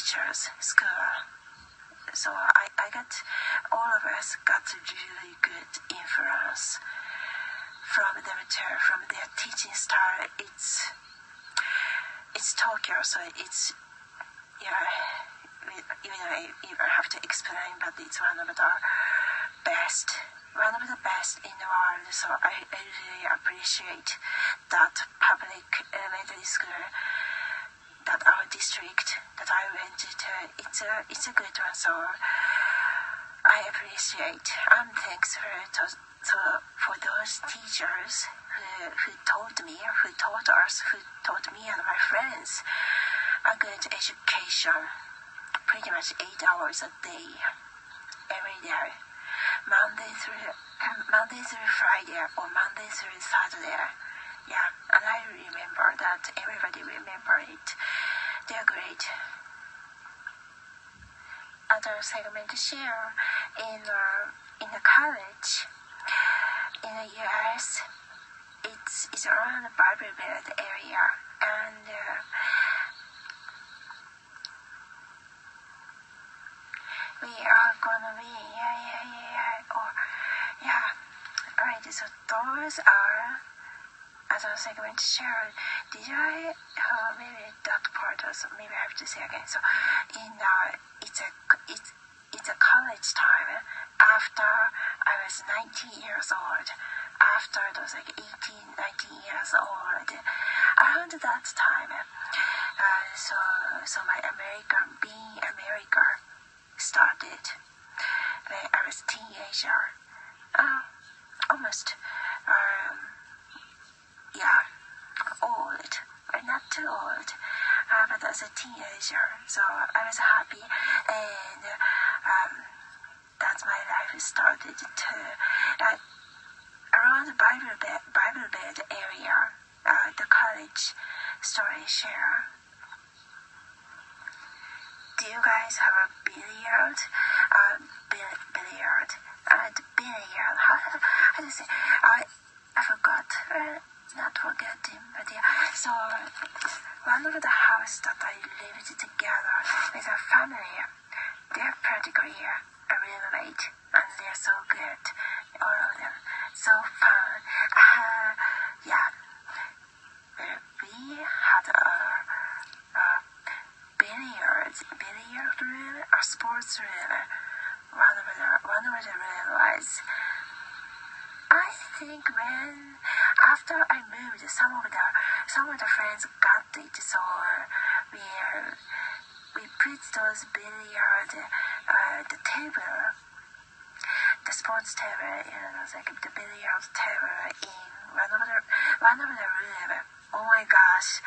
teachers' school. So all of us got really good influence from their teaching style. It's Tokyo, so it's you have to explain, but it's one of the best in the world. So I really appreciate that public elementary school, that our district that I went to. It's a good one. So I appreciate. I'm thankful for those teachers who taught me and my friends a good education, pretty much 8 hours a day, every day, Monday through Friday or Monday through Saturday. Yeah, and I remember that. Everybody remember it. They're great. Other segment share in the college in the U.S. It's around the Bible Belt area, and we are gonna be alright. So those are other segment share. Did I maybe that part also maybe I have to say again. So it's a college time after I was 19 years old. After I was 18, 19 years old, around that time, so my being America started when I was teenager, almost, old, but not too old, but as a teenager, so I was happy, and that's my life started to. Around the Bible Belt area, the college story share. Do you guys have a billiard? Billiard. How do you say? I forgot. Not forgetting, but yeah. So one of the house that I lived together with a family, they're practically a roommate, and they're so good, all of them. So fun. We had a billiard room, a sports room. One of the room was. I think after I moved, some of the friends got it, so we put those billiard the table. The sports table, like the billiard table in one of the room. Oh my gosh,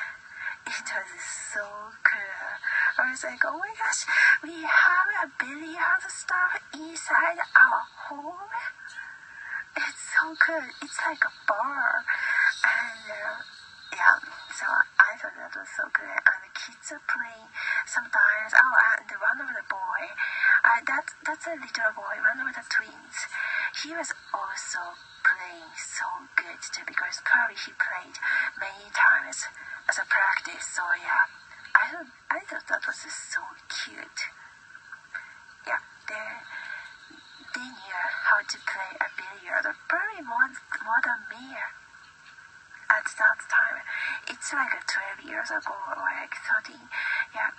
it was so cool. I was like, oh my gosh, we have a billiard stuff inside our home. It's so cool. It's like a bar, and so I thought that was so good. And the kids are playing sometimes. Oh, and one of the boy, that's a little boy, one of the twins. He was also playing so good too, because probably he played many times as a practice. So yeah, I thought that was so cute. Yeah, they knew how to play a billiard, probably more than me at that time. It's like 12 years ago, or like 13,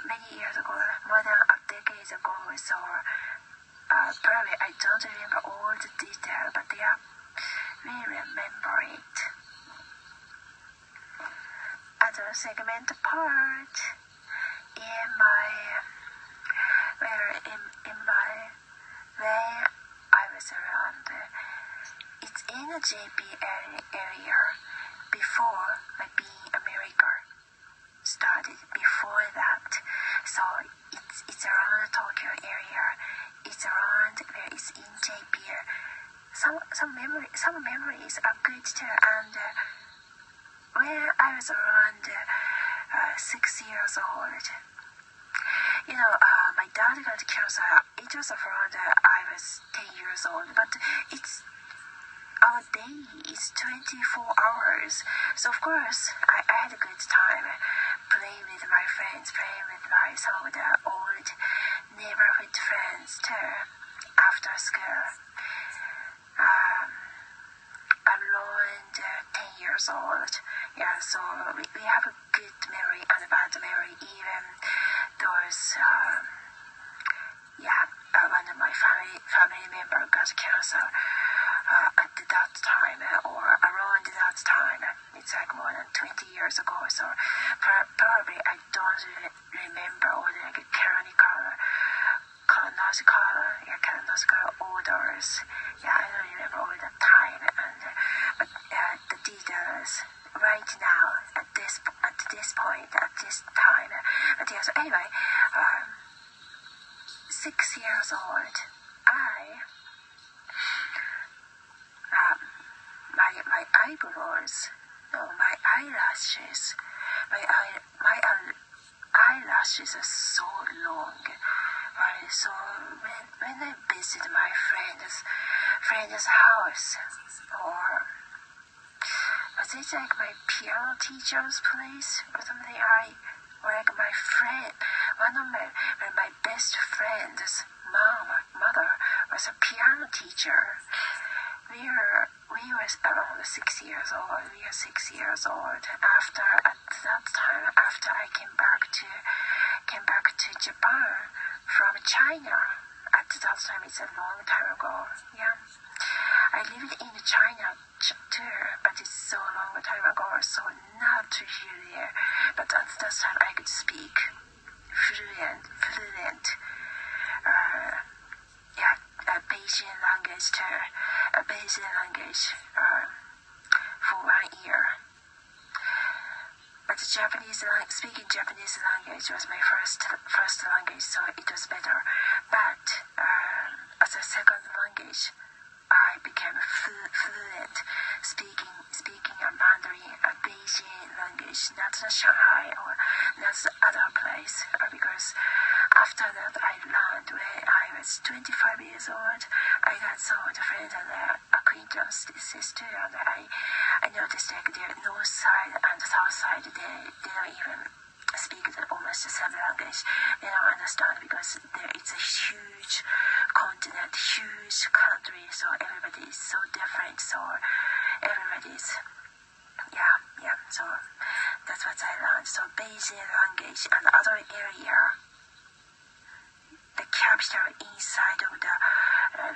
many years ago, more than a decade ago. So probably I don't remember all the detail, but yeah, we remember it. Other segment part in my when I was around, it's in the JP area before my being America started. Before that, so it's around the Tokyo area. It's around where it's in JP. Some memories are good too. And when I was around 6 years old, my dad got cancer. It was around I was 10 years old, but our day is 24 hours. So of course, I had a good time playing with my friends, playing with some of the old neighborhood friends too after school. Around 10 years old. Yeah, so we have a good memory and a bad memory. Even those, one of my family member got cancer at that time or around that time. It's like more than 20 years ago. So probably I don't remember all the chronological orders. Yeah, I don't remember all the time, but the details right now at this point at this time. But yeah, so anyway, 6 years old, my eyebrows, no, my eyelashes, my eyelashes are so long. So when I visit my friend's house, or was it like my piano teacher's place or something, or like my friend, one of my best friend's mother was a piano teacher. We were around 6 years old. We are 6 years old. At that time, after I came back to Japan from China. At that time, it's a long time ago. Yeah, I lived in China too, but it's so long time ago, so not really. But at that time, I could speak fluent. Beijing language too. Beijing language for 1 year. But speaking Japanese language was my first language, so it was better. But as a second language, I became fluent speaking a Mandarin, a Beijing language, not the Shanghai or not the other place. Because after that, I learned when I was 25 years old. I got some friends and acquaintances too, and I noticed like their north side and south side, they don't even speak almost the same language. They don't understand because it's a huge continent, huge country, so everybody is so different. So everybody's, so that's what I learned. So Beijing language and other area, the capital inside of the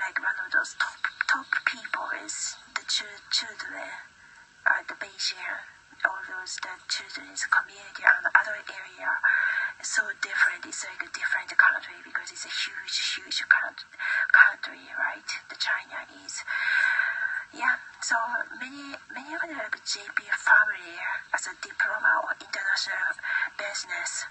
like one of those top people is the children, the Beijing, all those the children's community and the other area is so different. It's like a different country because it's a huge country, right? The China is. Yeah, so many of the like JP family as a diploma or international business,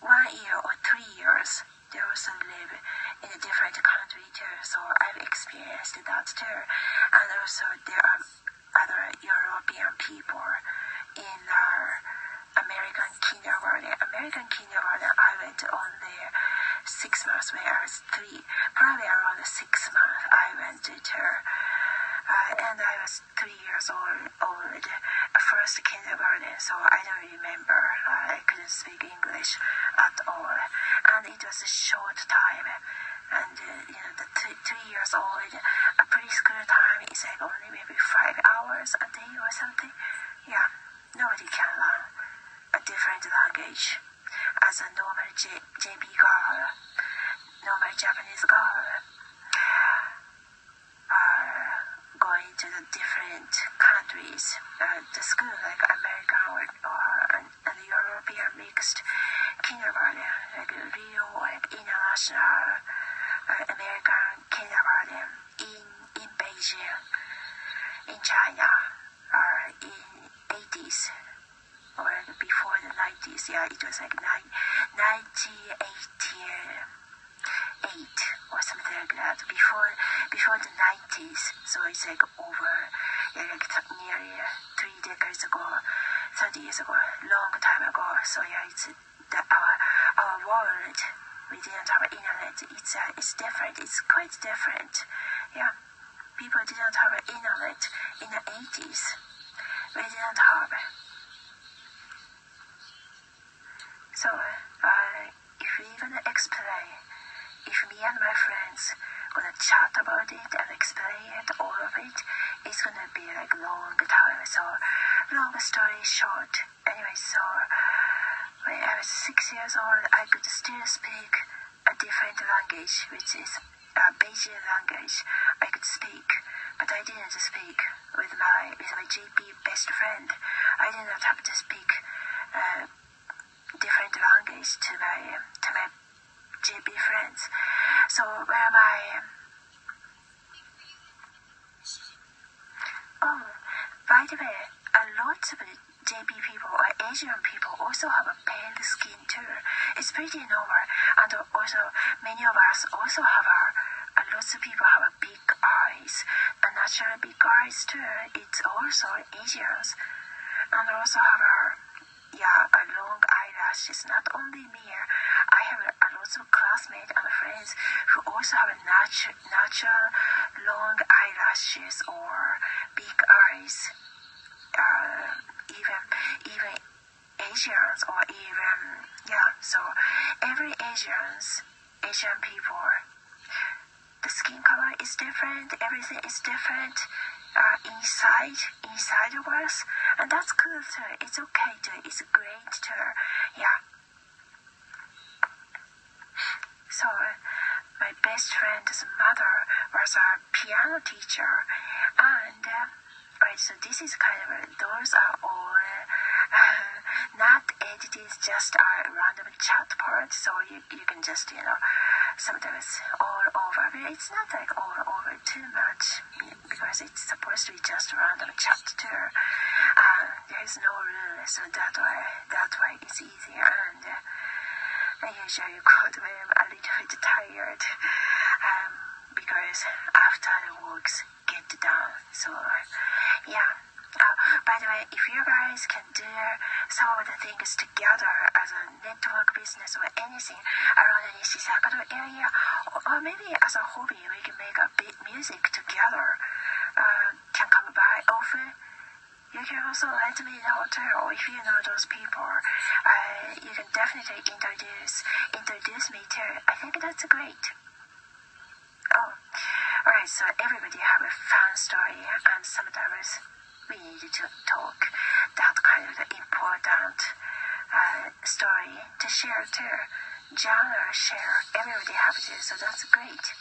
1 year or 3 years, they also live in a different country too. So I've experienced that too. And also there are other European people in American kindergarten. I went on there 6 months when I was 3. Probably around 6 months I went to her. And I was 3 years old, first kindergarten, so I don't remember. I couldn't speak English at all. And it was a short time. And, the 3 years old, a preschool time is like only maybe 5 hours a day or something. Yeah, nobody can learn a different language as a normal JB girl, normal Japanese girl. Going to the different countries, the school like American and European mixed kindergarten, like real like international American kindergarten in Beijing, in China, in 80s or before the 90s. Yeah, it was like 1988 or something like that. Before the 90s, so it's like over like nearly 3 decades ago, 30 years ago, long time ago. So yeah, it's our world. We didn't have internet. It's different. It's quite different. Yeah, people didn't have internet in the 80s. We didn't have. So if we're gonna explain. If me and my friends gonna chat about it and explain it, all of it, it's gonna be like long time. So long story short, anyway, so when I was 6 years old, I could still speak a different language, which is a Beijing language. I could speak, but I didn't speak with my JP best friend. I did not have to speak different language to my JP friends. So where by the way, a lot of JP people or Asian people also have a pale skin too. It's pretty normal, and also many of us also have lots of people have big eyes, and natural big eyes too. It's also Asians, and also have a long eyelashes. Not only me, I have lots of classmates and friends who also have natural long eyelashes or big eyes. Even Asians or even so every Asian people, the skin color is different, everything is different inside of us, and that's cool too. It's okay too, it's great too. So my best friend's mother was a piano teacher, and so this is those are all not edited, just a random chat part, so you can just sometimes all over, but it's not like all over too much, because it's supposed to be just random chat too. There is no rule, so that's why it's easier, and I usually could when I'm a little bit tired, because after the works get done. So by the way, if you guys can do some of the things together as a network business or anything around the Nishisakado area, or maybe as a hobby, we can make a bit music together, can come by often. You can also let me know too, or if you know those people, you can definitely introduce me too. I think that's great. Alright, so everybody have a fun story, and sometimes we need to talk that kind of important story to share too. Genre share, everybody have to, so that's great.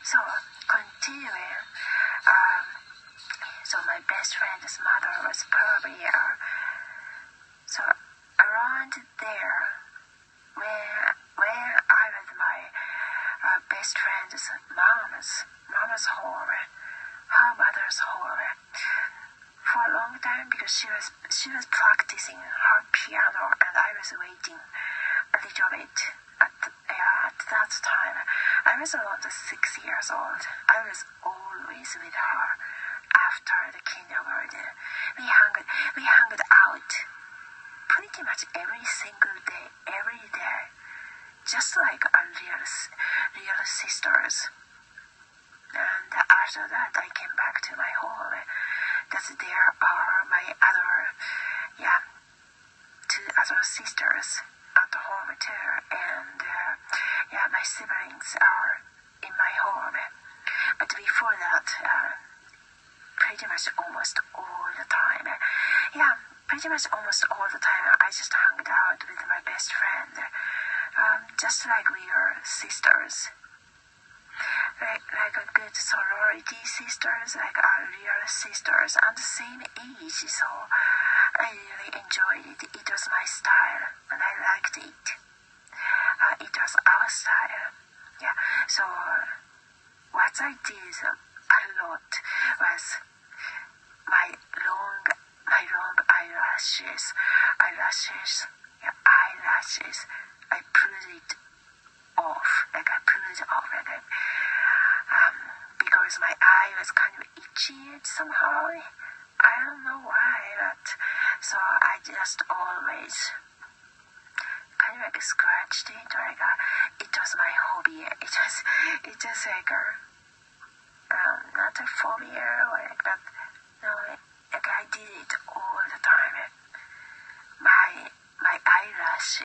So continuing, so my best friend's mother was probably so around there when I was my best friend's mom's home, her mother's home, for a long time, because she was practicing her piano, and I was waiting a little bit at that time. I was around 6 years old. I was always with her after the kindergarten. We hung out pretty much every single day, every day, just like a real sisters. And after that, I came back to my home. There are my two other sisters at home too, and my siblings are in my home. But before that, pretty much almost all the time, I just hung out with my best friend, just like we are sisters. Like a good sorority sisters, like our real sisters, and the same age, so I really enjoyed it. It was my style, and I liked it. It was our style. So what I did a lot was my long eyelashes. I pulled it off, because my eye was kind of itchy somehow. I don't know why, but so I just always kind of scratched it, it was my hobby. It was like not a phobia or like that. No, I did it all the time. My eyelash